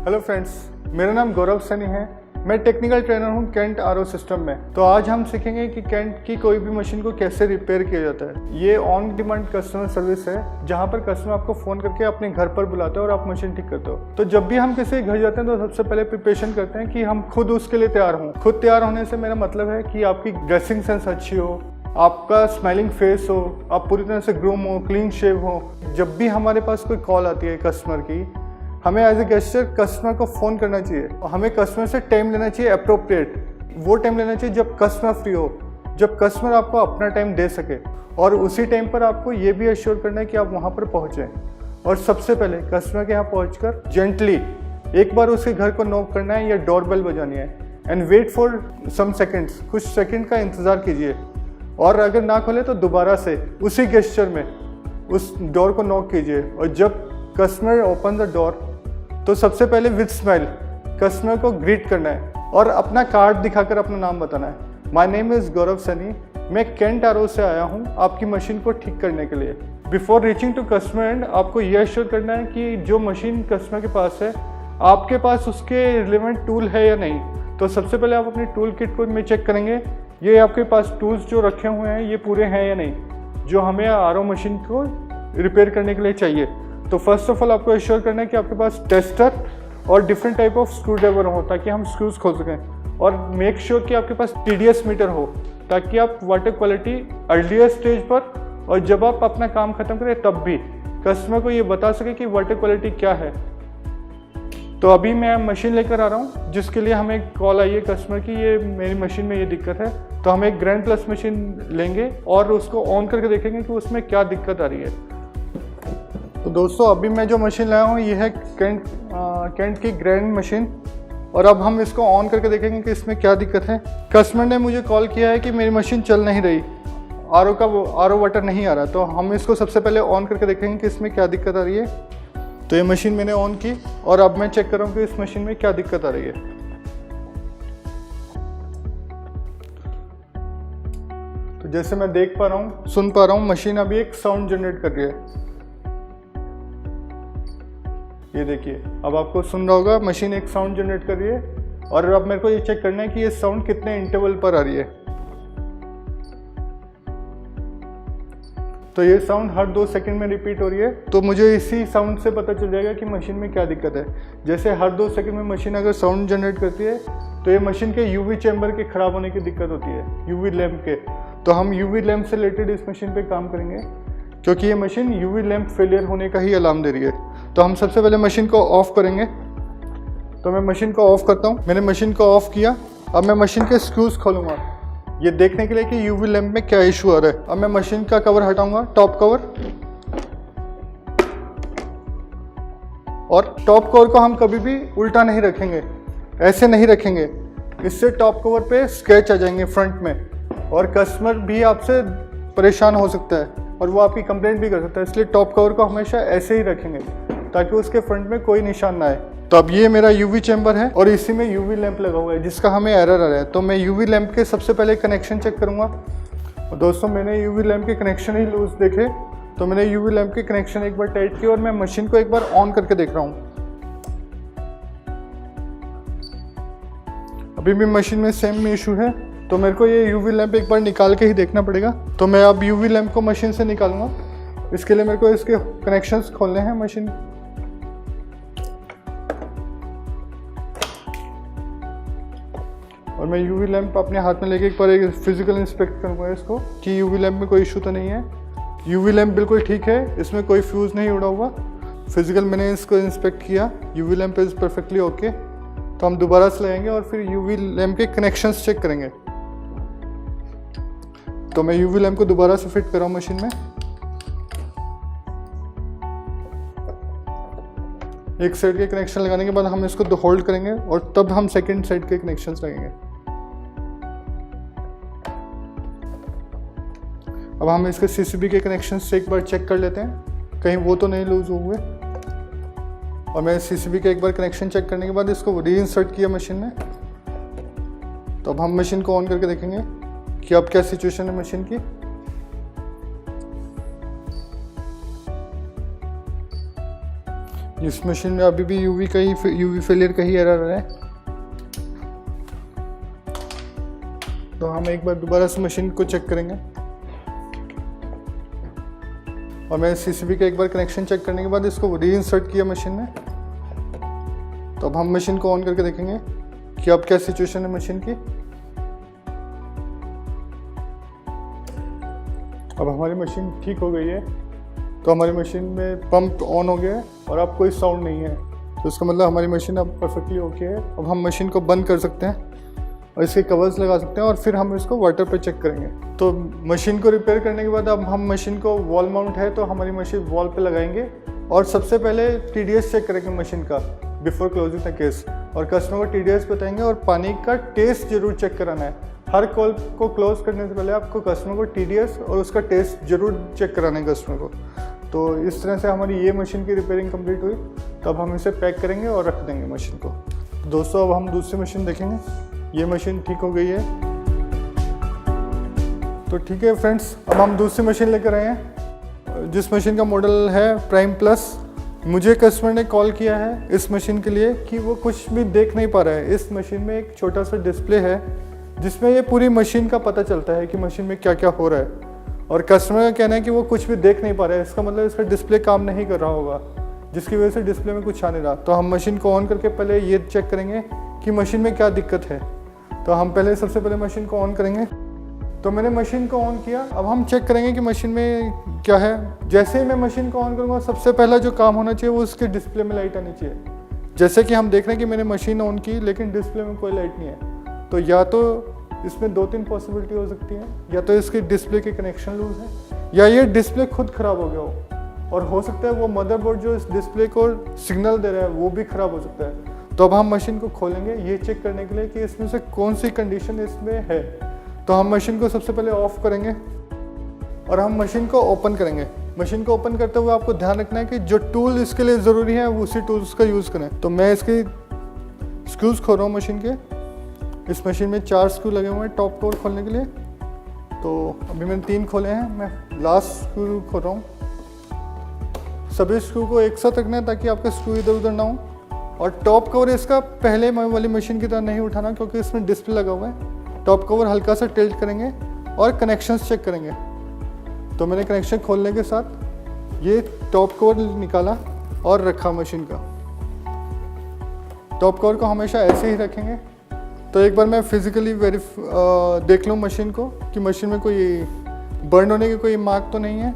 Hello friends, मेरा नाम गौरव सनी है। मैं टेक्निकल ट्रेनर हूं कैंट आरओ सिस्टम में। तो आज हम सीखेंगे कि कैंट की कोई भी मशीन को कैसे रिपेयर किया जाता है। ये ऑन डिमांड कस्टमर सर्विस है, जहां पर कस्टमर आपको फ़ोन करके अपने घर पर बुलाते हैं और आप मशीन ठीक करते हो। तो जब भी हम किसी घर जाते हैं तो सबसे पहले प्रिपरेशन करते हैं कि हम खुद उसके लिए तैयार हों। खुद तैयार होने से मेरा मतलब है कि आपकी ड्रेसिंग सेंस अच्छी हो, आपका स्माइलिंग फेस हो, आप पूरी तरह से ग्रूम हो, क्लीन शेव हो। जब भी हमारे पास कोई कॉल आती है कस्टमर की, हमें एज ए गेस्टर कस्टमर को फ़ोन करना चाहिए और हमें कस्टमर से टाइम लेना चाहिए अप्रोप्रिएट। वो टाइम लेना चाहिए जब कस्टमर फ्री हो, जब कस्टमर आपको अपना टाइम दे सके, और उसी टाइम पर आपको ये भी एश्योर करना है कि आप वहाँ पर पहुँचें। और सबसे पहले कस्टमर के यहाँ पहुँचकर जेंटली एक बार उसके घर को नॉक करना है या डोरबेल बजानी है and wait for some seconds, कुछ सेकेंड का इंतज़ार कीजिए। और अगर ना खोले तो दोबारा से उसी गेस्चर में उस डोर को नॉक कीजिए। और जब कस्टमर ओपन द डोर तो सबसे पहले विद स्माइल कस्टमर को ग्रीट करना है और अपना कार्ड दिखाकर अपना नाम बताना है। माय नेम इज़ गौरव सनी, मैं कैंट आरओ से आया हूँ आपकी मशीन को ठीक करने के लिए। Before reaching to customer and आपको यह एश्योर करना है कि जो मशीन कस्टमर के पास है, आपके पास उसके रिलेवेंट टूल है या नहीं। तो सबसे पहले आप अपनी टूल किट को में चेक करेंगे, ये आपके पास टूल्स जो रखे हुए हैं ये पूरे हैं या नहीं, जो हमें आरओ मशीन को रिपेयर करने के लिए चाहिए। तो फर्स्ट ऑफ ऑल आपको एश्योर करना है कि आपके पास टेस्टर और different type of screw driver हो ताकि हम स्क्रूज खोल सकें। और मेक श्योर कि आपके पास TDS मीटर हो ताकि आप वाटर क्वालिटी अर्लियर स्टेज पर और जब आप अपना काम खत्म करें तब भी कस्टमर को ये बता सके कि वाटर क्वालिटी क्या है। तो अभी मैं मशीन लेकर आ रहा हूँ, जिसके लिए हमें कॉल आई है कस्टमर की, ये मेरी मशीन में ये दिक्कत है। तो हम एक ग्रैंड प्लस मशीन लेंगे और उसको ऑन करके देखेंगे कि उसमें क्या दिक्कत आ रही है। तो दोस्तों, अभी मैं जो मशीन लाया हूँ ये है कैंट की ग्रैंड मशीन, और अब हम इसको ऑन करके देखेंगे कि इसमें क्या दिक्कत है। कस्टमर ने मुझे कॉल किया है कि मेरी मशीन चल नहीं रही, आरओ वाटर नहीं आ रहा। तो हम इसको सबसे पहले ऑन करके देखेंगे कि इसमें क्या दिक्कत आ रही है। तो ये मशीन मैंने ऑन की और अब मैं चेक कर रहा हूँ कि इस मशीन में क्या दिक्कत आ रही है। तो जैसे मैं देख पा रहा हूँ, सुन पा रहा हूँ, मशीन अभी एक साउंड जनरेट कर रही है। ये देखिए, अब आपको सुन रहा होगा मशीन एक साउंड जनरेट कर रही है। और अब मेरे को ये चेक करना है कि ये साउंड कितने इंटरवल पर आ रही है। तो ये साउंड हर 2 सेकंड में रिपीट हो रही है। तो मुझे इसी साउंड से पता चल जाएगा कि मशीन में क्या दिक्कत है। जैसे हर 2 सेकंड में मशीन अगर साउंड जनरेट करती है तो ये मशीन के UV चैम्बर के खराब होने की दिक्कत होती है, UV लैंप के। तो हम UV लैंप से रिलेटेड इस मशीन पे काम करेंगे, क्योंकि ये मशीन UV लैंप फेलियर होने का ही अलार्म दे रही है। तो हम सबसे पहले मशीन को ऑफ करेंगे। तो मैं मशीन को ऑफ करता हूँ। मैंने मशीन को ऑफ किया। अब मैं मशीन के स्क्रूज खोलूँगा ये देखने के लिए कि UV लैंप में क्या इशू आ रहा है। अब मैं मशीन का कवर हटाऊंगा, टॉप कवर। और टॉप कवर को हम कभी भी उल्टा नहीं रखेंगे, ऐसे नहीं रखेंगे, इससे टॉप कवर पे स्क्रैच आ जाएंगे फ्रंट में और कस्टमर भी आपसे परेशान हो सकता है और वो आपकी कंप्लेंट भी कर सकता है। इसलिए टॉप कवर को हमेशा ऐसे ही रखेंगे ताकि उसके फ्रंट में कोई निशान ना आए। तो अब ये मेरा UV चैम्बर है और इसी में UV लैंप लगा हुआ है जिसका हमें एरर आ रहा है। तो मैं UV लैंप के सबसे पहले कनेक्शन चेक करूँगा। और दोस्तों, मैंने UV लैंप के कनेक्शन ही लूज देखे, तो मैंने UV लैंप के कनेक्शन एक बार टाइट किया और मैं मशीन को एक बार ऑन करके देख रहा हूँ। अभी भी मशीन में सेम इशू है, तो मेरे को ये UV लैंप एक बार निकाल के ही देखना पड़ेगा। तो मैं अब UV लैंप को मशीन से निकालूंगा। इसके लिए मेरे को इसके कनेक्शंस खोलने हैं मशीन। और मैं UV लैंप अपने हाथ में लेके एक बार एक फिजिकल इंस्पेक्ट करूँगा इसको कि UV लैंप में कोई इशू तो नहीं है। UV लैंप बिल्कुल ठीक है, इसमें कोई फ्यूज़ नहीं उड़ा हुआ। फिजिकल मैंने इसको इंस्पेक्ट किया, UV lamp is perfectly okay. तो हम दोबारा से लगाएंगे और फिर UV लैंप के कनेक्शंस चेक करेंगे। तो मैं UV लैंप को दोबारा से फिट कर रहा हूँ मशीन में। एक साइड के कनेक्शन लगाने के बाद हम इसको होल्ड करेंगे और तब हम सेकंड साइड के कनेक्शंस लगेंगे। अब हम इसके CCB के कनेक्शंस से एक बार चेक कर लेते हैं कहीं वो तो नहीं लूज हुए। और मैं CCB का एक बार कनेक्शन चेक करने के बाद इसको रीइंसर्ट किया मशीन में। तो अब हम मशीन को ऑन करके देखेंगे कि अब क्या सिचुएशन है मशीन की। इस मशीन में अभी भी यूवी फेलियर का ही एरर है। तो हम एक बार दोबारा से मशीन को चेक करेंगे और मैंने सीसीबी का एक बार कनेक्शन चेक करने के बाद इसको रीइंसर्ट किया मशीन में। तो अब हम मशीन को ऑन करके देखेंगे कि अब क्या सिचुएशन है मशीन की। अब हमारी मशीन ठीक हो गई है। तो हमारी मशीन में पंप ऑन हो गया है और अब कोई साउंड नहीं है। तो इसका मतलब हमारी मशीन अब परफेक्टली ओके है। अब हम मशीन को बंद कर सकते हैं और इसके कवर्स लगा सकते हैं और फिर हम इसको वाटर पे चेक करेंगे। तो मशीन को रिपेयर करने के बाद अब हम मशीन को वॉल माउंट है तो हमारी मशीन वॉल पे लगाएंगे और सबसे पहले TDS चेक करेंगे मशीन का बिफोर क्लोजिंग द केस, और कस्टमर को TDS बताएंगे और पानी का टेस्ट जरूर चेक कराना है। हर कॉल को क्लोज करने से पहले आपको कस्टमर को TDS और उसका टेस्ट जरूर चेक कराना है कस्टमर को। तो इस तरह से हमारी ये मशीन की रिपेयरिंग कंप्लीट हुई। तो अब हम इसे पैक करेंगे और रख देंगे मशीन को। दोस्तों अब हम दूसरी मशीन देखेंगे। ये मशीन ठीक हो गई है। तो ठीक है फ्रेंड्स, अब हम दूसरी मशीन लेकर आए हैं जिस मशीन का मॉडल है प्राइम प्लस। मुझे कस्टमर ने कॉल किया है इस मशीन के लिए कि वो कुछ भी देख नहीं पा रहा है। इस मशीन में एक छोटा सा डिस्प्ले है जिसमें ये पूरी मशीन का पता चलता है कि मशीन में क्या क्या हो रहा है, और कस्टमर का कहना है कि वो कुछ भी देख नहीं पा रहा है। इसका मतलब इसका डिस्प्ले काम नहीं कर रहा होगा, जिसकी वजह से डिस्प्ले में कुछ आ नहीं रहा। तो हम मशीन को ऑन करके पहले ये चेक करेंगे कि मशीन में क्या दिक्कत है। तो हम सबसे पहले मशीन को ऑन करेंगे। तो मैंने मशीन को ऑन किया। अब हम चेक करेंगे कि मशीन में क्या है। जैसे ही मैं मशीन को ऑन करूँगा सबसे पहला जो काम होना चाहिए वो उसके डिस्प्ले में लाइट आनी चाहिए। जैसे कि हम देख रहे हैं कि मैंने मशीन ऑन की लेकिन डिस्प्ले में कोई लाइट नहीं है। तो या तो इसमें 2-3 पॉसिबिलिटी हो सकती है, या तो इसके डिस्प्ले के कनेक्शन लूज है या ये डिस्प्ले खुद ख़राब हो गया हो, और हो सकता है वो मदरबोर्ड जो इस डिस्प्ले को सिग्नल दे रहा है वो भी ख़राब हो सकता है। तो अब हम मशीन को खोलेंगे ये चेक करने के लिए कि इसमें से कौन सी कंडीशन इसमें है। तो हम मशीन को सबसे पहले ऑफ करेंगे और हम मशीन को ओपन करेंगे। मशीन को ओपन करते हुए आपको ध्यान रखना है कि जो टूल इसके लिए ज़रूरी है वो उसी टूल्स का यूज़ करें। तो मैं इसके स्क्रूज खोल रहा हूँ मशीन के। इस मशीन में 4 स्क्रू लगे हुए हैं टॉप कवर खोलने के लिए। तो अभी मैंने 3 खोले हैं, मैं लास्ट स्क्रू खोल रहा हूँ। सभी स्क्रू को एक साथ रखना है ताकि आपके स्क्रू इधर उधर ना हो। और टॉप कवर इसका पहले वाली मशीन की तरह नहीं उठाना क्योंकि इसमें डिस्प्ले लगा हुआ है। टॉप कवर हल्का सा टिल्ट करेंगे और कनेक्शंस चेक करेंगे। तो मैंने कनेक्शन खोलने के साथ ये टॉप कवर निकाला और रखा मशीन का। टॉप कवर को हमेशा ऐसे ही रखेंगे। तो एक बार मैं फिजिकली देख लूँ मशीन को कि मशीन में कोई बर्न होने की कोई मार्क तो नहीं है।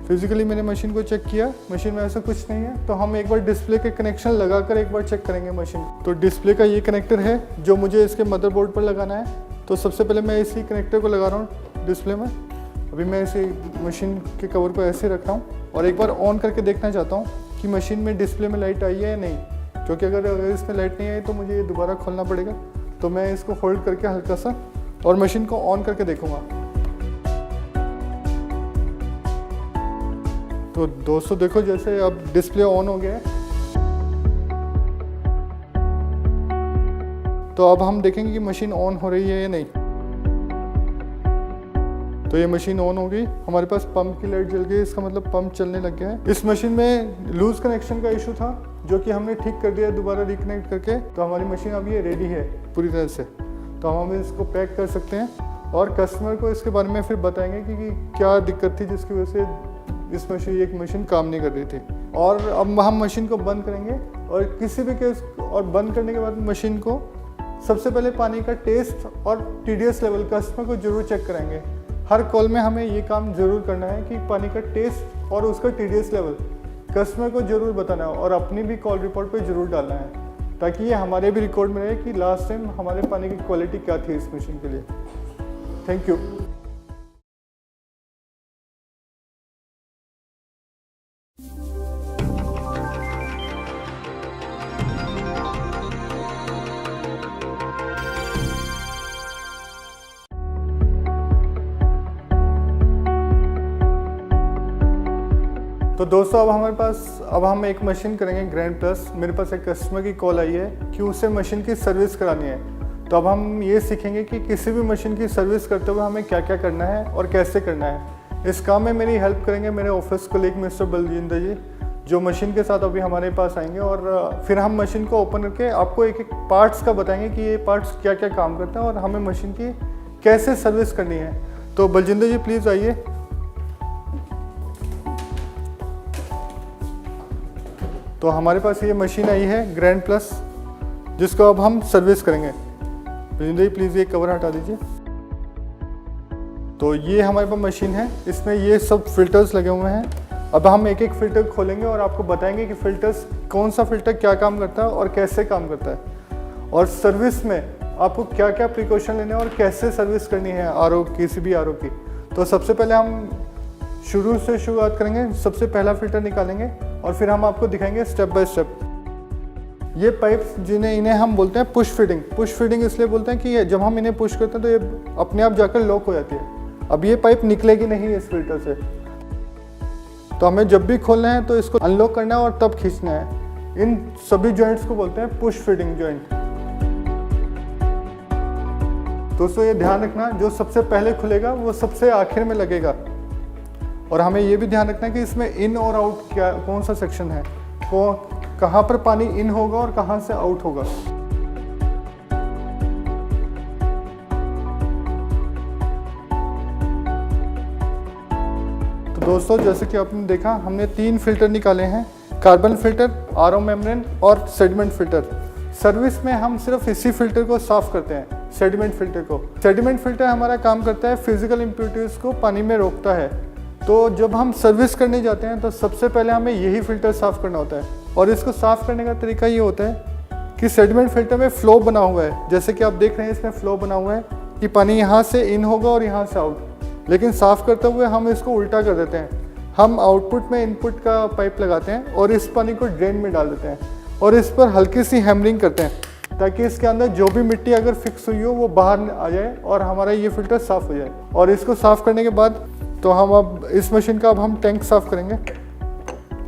फिजिकली मैंने मशीन को चेक किया, मशीन में ऐसा कुछ नहीं है। तो हम एक बार डिस्प्ले के कनेक्शन लगाकर एक बार चेक करेंगे मशीन। तो डिस्प्ले का ये कनेक्टर है जो मुझे इसके मदरबोर्ड पर लगाना है। तो सबसे पहले मैं इसी कनेक्टर को लगा रहा हूँ डिस्प्ले में। अभी मैं इसे मशीन के कवर को ऐसे रख रहा हूँ और एक बार ऑन करके देखना चाहता हूँ कि मशीन में डिस्प्ले में लाइट आई है या नहीं, क्योंकि अगर इसमें लाइट नहीं आई तो मुझे ये दोबारा खोलना पड़ेगा। तो मैं इसको होल्ड करके हल्का सा और मशीन को ऑन करके देखूँगा। तो दोस्तों देखो जैसे अब डिस्प्ले ऑन हो गया है। तो अब हम देखेंगे कि मशीन ऑन हो रही है या नहीं। तो ये मशीन ऑन हो गई, हमारे पास पंप की लाइट जल गई, इसका मतलब पंप चलने लग गया है। इस मशीन में लूज कनेक्शन का इशू था जो कि हमने ठीक कर दिया दोबारा रिकनेक्ट करके। तो हमारी मशीन अब ये रेडी है पूरी तरह से। तो हम इसको पैक कर सकते हैं और कस्टमर को इसके बारे में फिर बताएंगे कि क्या दिक्कत थी जिसकी वजह से इस मशीन काम नहीं कर रही थी। और अब हम मशीन को बंद करेंगे और किसी भी केस और बंद करने के बाद मशीन को सबसे पहले पानी का टेस्ट और TDS लेवल कस्टमर को जरूर चेक कराएंगे। हर कॉल में हमें ये काम ज़रूर करना है कि पानी का टेस्ट और उसका TDS लेवल कस्टमर को ज़रूर बताना है और अपनी भी कॉल रिपोर्ट पे ज़रूर डालना है ताकि ये हमारे भी रिकॉर्ड में रहे कि लास्ट टाइम हमारे पानी की क्वालिटी क्या थी इस मशीन के लिए। Thank you. तो दोस्तों अब हम एक मशीन करेंगे ग्रैंड प्लस। मेरे पास एक कस्टमर की कॉल आई है कि उसे मशीन की सर्विस करानी है। तो अब हम ये सीखेंगे कि किसी भी मशीन की सर्विस करते हुए हमें क्या क्या करना है और कैसे करना है। इस काम में मेरी हेल्प करेंगे मेरे ऑफिस कोलीग मिस्टर बलजिंदर जी। जो मशीन के साथ अभी हमारे पास आएंगे, और फिर हम मशीन को ओपन करके आपको एक एक पार्ट्स का बताएंगे कि ये पार्ट्स क्या क्या काम करते हैं और हमें मशीन की कैसे सर्विस करनी है। तो बलजिंदर जी प्लीज़ आइए। तो हमारे पास ये मशीन आई है ग्रैंड प्लस, जिसको अब हम सर्विस करेंगे। बलजिंदर जी प्लीज़ ये कवर हटा दीजिए। तो ये हमारे पास मशीन है, इसमें ये सब फिल्टर्स लगे हुए हैं। अब हम एक एक फ़िल्टर खोलेंगे और आपको बताएंगे कि फ़िल्टर्स कौन सा फ़िल्टर क्या काम करता है और कैसे काम करता है, और सर्विस में आपको क्या क्या प्रिकॉशन लेने हैं और कैसे सर्विस करनी है आरओ, किसी भी आरओ की। तो सबसे पहले हम शुरू से शुरुआत करेंगे, सबसे पहला फ़िल्टर निकालेंगे और फिर हम आपको दिखाएंगे स्टेप बाय स्टेप। ये पाइप्स इन्हें हम बोलते हैं पुश फिटिंग। पुश फिटिंग इसलिए बोलते हैं कि जब हम इन्हें पुश करते हैं तो ये अपने आप जाकर लॉक हो जाती है। अब ये पाइप निकलेगी नहीं इस फिल्टर से, तो हमें जब भी खोलना है तो इसको अनलॉक करना है और तब खींचना है। इन सभी जॉइंट्स को बोलते हैं पुश फिटिंग जॉइंट। दोस्तों ये ध्यान रखना, जो सबसे पहले खुलेगा वो सबसे आखिर में लगेगा, और हमें ये भी ध्यान रखना है कि इसमें इन और आउट कौन सा सेक्शन है, कहाँ पर पानी इन होगा और कहाँ से आउट होगा। दोस्तों जैसे कि आपने देखा, हमने 3 फिल्टर निकाले हैं, कार्बन फिल्टर, आरओ मेम्ब्रेन और सेडिमेंट फिल्टर। सर्विस में हम सिर्फ इसी फिल्टर को साफ करते हैं, सेडिमेंट फिल्टर को। सेडिमेंट फिल्टर हमारा काम करता है फिजिकल इम्प्योरिटीज़ को पानी में रोकता है। तो जब हम सर्विस करने जाते हैं तो सबसे पहले हमें यही फिल्टर साफ़ करना होता है, और इसको साफ़ करने का तरीका ये होता है कि सेडिमेंट फिल्टर में फ्लो बना हुआ है, जैसे कि आप देख रहे हैं इसमें फ्लो बना हुआ है कि पानी यहाँ से इन होगा और यहाँ से आउट। लेकिन साफ़ करते हुए हम इसको उल्टा कर देते हैं, हम आउटपुट में इनपुट का पाइप लगाते हैं और इस पानी को ड्रेन में डाल देते हैं, और इस पर हल्की सी हैमरिंग करते हैं ताकि इसके अंदर जो भी मिट्टी अगर फिक्स हुई हो वो बाहर आ जाए और हमारा ये फिल्टर साफ़ हो जाए। और इसको साफ़ करने के बाद तो हम अब इस मशीन का हम टैंक साफ़ करेंगे।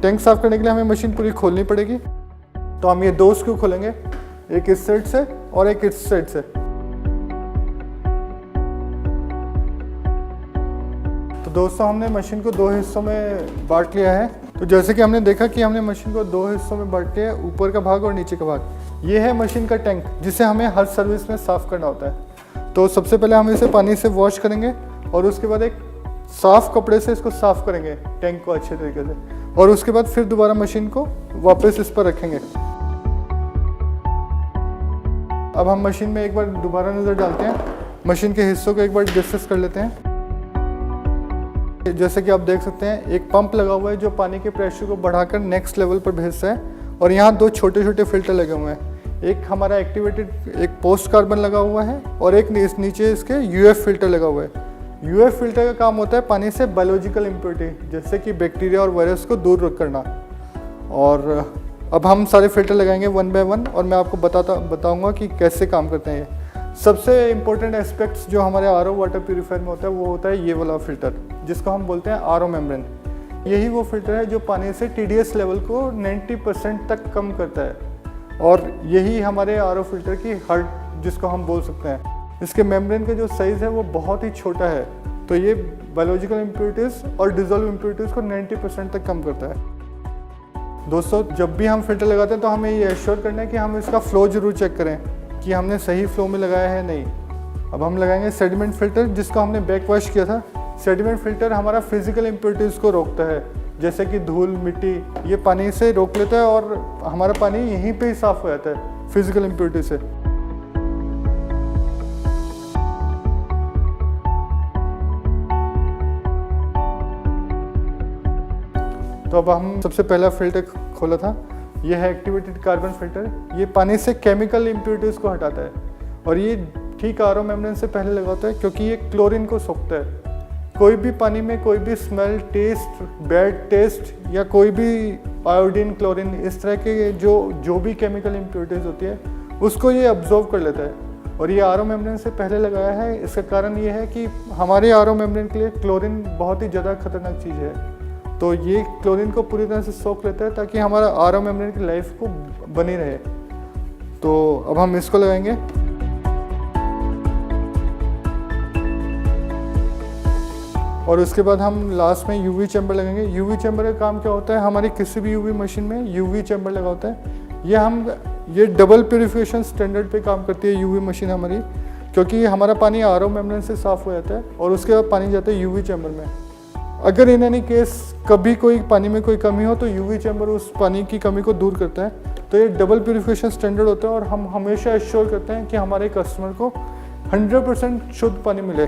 टैंक साफ़ करने के लिए हमें मशीन पूरी खोलनी पड़ेगी। तो हम ये 2 स्क्रू खोलेंगे, एक इस साइड से और एक इस साइड से। तो दोस्तों हमने मशीन को 2 हिस्सों में बांट लिया है। तो जैसे कि हमने देखा कि हमने मशीन को 2 हिस्सों में बांट लिया है, ऊपर का भाग और नीचे का भाग। ये है मशीन का टैंक, जिसे हमें हर सर्विस में साफ़ करना होता है। तो सबसे पहले हम इसे पानी से वॉश करेंगे और उसके बाद एक साफ़ कपड़े से इसको साफ़ करेंगे टैंक को अच्छे तरीके से, और उसके बाद फिर दोबारा मशीन को वापस इस पर रखेंगे। अब हम मशीन में एक बार दोबारा नज़र डालते हैं, मशीन के हिस्सों को एक बार डिस्कस कर लेते हैं। जैसे कि आप देख सकते हैं एक पंप लगा हुआ है जो पानी के प्रेशर को बढ़ाकर नेक्स्ट लेवल पर भेजता है, और यहाँ 2 छोटे छोटे फिल्टर लगे हुए हैं। एक हमारा एक्टिवेटेड एक पोस्ट कार्बन लगा हुआ है और एक नीचे इसके यूएफ फिल्टर लगा हुआ है। यूएफ फिल्टर का काम होता है पानी से बायोलॉजिकल इम्प्योरिटी जैसे कि बैक्टीरिया और वायरस को दूर करना। और अब हम सारे फिल्टर लगाएंगे 1 बाय 1, और मैं आपको बताऊंगा कि कैसे काम करते हैं ये। सबसे इम्पोर्टेंट एस्पेक्ट्स जो हमारे आरओ वाटर प्यूरीफायर में होता है वो होता है ये वाला फिल्टर, जिसको हम बोलते हैं आरओ मेम्ब्रेन। यही वो फिल्टर है जो पानी से TDS लेवल को 90% तक कम करता है, और यही हमारे आरओ फिल्टर की हार्ट जिसको हम बोल सकते हैं। इसके मेम्ब्रेन का जो साइज़ है वो बहुत ही छोटा है, तो ये बायोलॉजिकल इम्प्योरिटीज़ और डिजोल्व इम्प्योरिटीज़ को 90% तक कम करता है। दोस्तों जब भी हम फिल्टर लगाते हैं तो हमें ये एश्योर करना है कि हम इसका फ़्लो ज़रूर चेक करें कि हमने सही फ्लो में लगाया है नहीं। अब हम लगाएंगे सेडिमेंट फिल्टर, जिसको हमने बैक वॉश किया था। सेडिमेंट फिल्टर हमारा फिजिकल इम्प्योरिटीज़ को रोकता है, जैसे कि धूल, मिट्टी, ये पानी से रोक लेता है और हमारा पानी यहीं पे ही साफ़ हो जाता है फिजिकल इम्प्योरिटी से। तो अब हम सबसे पहला फिल्टर खोला था, ये है एक्टिवेटेड कार्बन फिल्टर। ये पानी से केमिकल इम्प्योरिटीज़ को हटाता है, और ये ठीक आरओ मेम्ब्रेन से पहले लगा होता है क्योंकि ये क्लोरीन को सोखता है। कोई भी पानी में कोई भी स्मेल, टेस्ट, बैड टेस्ट या कोई भी आयोडीन, क्लोरीन, इस तरह के जो भी केमिकल इम्प्योरिटीज़ होती है उसको ये अब्जॉर्व कर लेता है, और ये आरओ मेम्ब्रेन से पहले लगाया है। इसका कारण ये है कि हमारे आरओ मेम्ब्रेन के लिए क्लोरीन बहुत ही ज़्यादा खतरनाक चीज़ है, तो ये क्लोरीन को पूरी तरह से सोख लेता है ताकि हमारा आरओ मेम्ब्रेन की लाइफ को बनी रहे। तो अब हम इसको लगाएंगे। और उसके बाद हम लास्ट में यूवी चैम्बर लगेंगे। यूवी चैम्बर का काम क्या होता है, हमारी किसी भी यूवी मशीन में यूवी चैम्बर लगा होता है। ये डबल प्यूरिफिकेशन स्टैंडर्ड पे काम करती है यूवी मशीन हमारी, क्योंकि हमारा पानी आरओ मेम्ब्रेन से साफ़ हो जाता है और उसके बाद पानी जाता है यूवी चैम्बर में। अगर इन एनी केस कभी कोई पानी में कोई कमी हो तो यूवी चैम्बर उस पानी की कमी को दूर करता है। तो ये डबल प्यूरिफिकेशन स्टैंडर्ड होता है और हम हमेशा एश्योर करते हैं कि हमारे कस्टमर को 100% शुद्ध पानी मिले।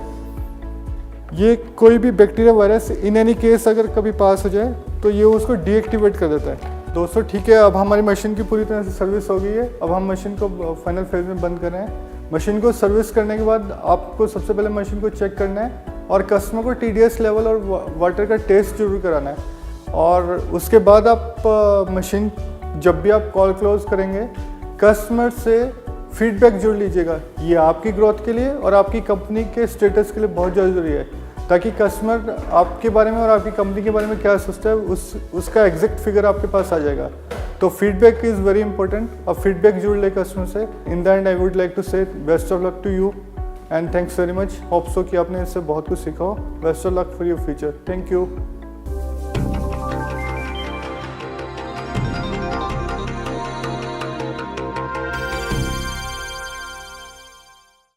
ये कोई भी bacteria virus in any case अगर कभी पास हो जाए तो ये उसको डीएक्टिवेट कर देता है। दोस्तों ठीक है, अब हमारी मशीन की पूरी तरह से सर्विस हो गई है। अब हम मशीन को फाइनल फेज में बंद कर रहे हैं। मशीन को सर्विस करने के बाद आपको सबसे पहले मशीन को चेक करना है और कस्टमर को TDS लेवल और वाटर का टेस्ट जरूर कराना है। और उसके बाद आप मशीन जब भी आप कॉल क्लोज करेंगे कस्टमर से फीडबैक जरूर लीजिएगा। ये आपकी ग्रोथ के लिए और आपकी कंपनी के स्टेटस के लिए बहुत ज़रूरी है, ताकि कस्टमर आपके बारे में और आपकी कंपनी के बारे में क्या सोचता है उसका एग्जैक्ट फिगर आपके पास आ जाएगा। तो फीडबैक इज़ वेरी इंपॉर्टेंट। अब फीडबैक जरूर ले कस्टमर से। In the end I would like to say best of luck to you and thanks very much. Hope so कि आपने इससे बहुत कुछ सीखा हो। Best of luck for your future. Thank you.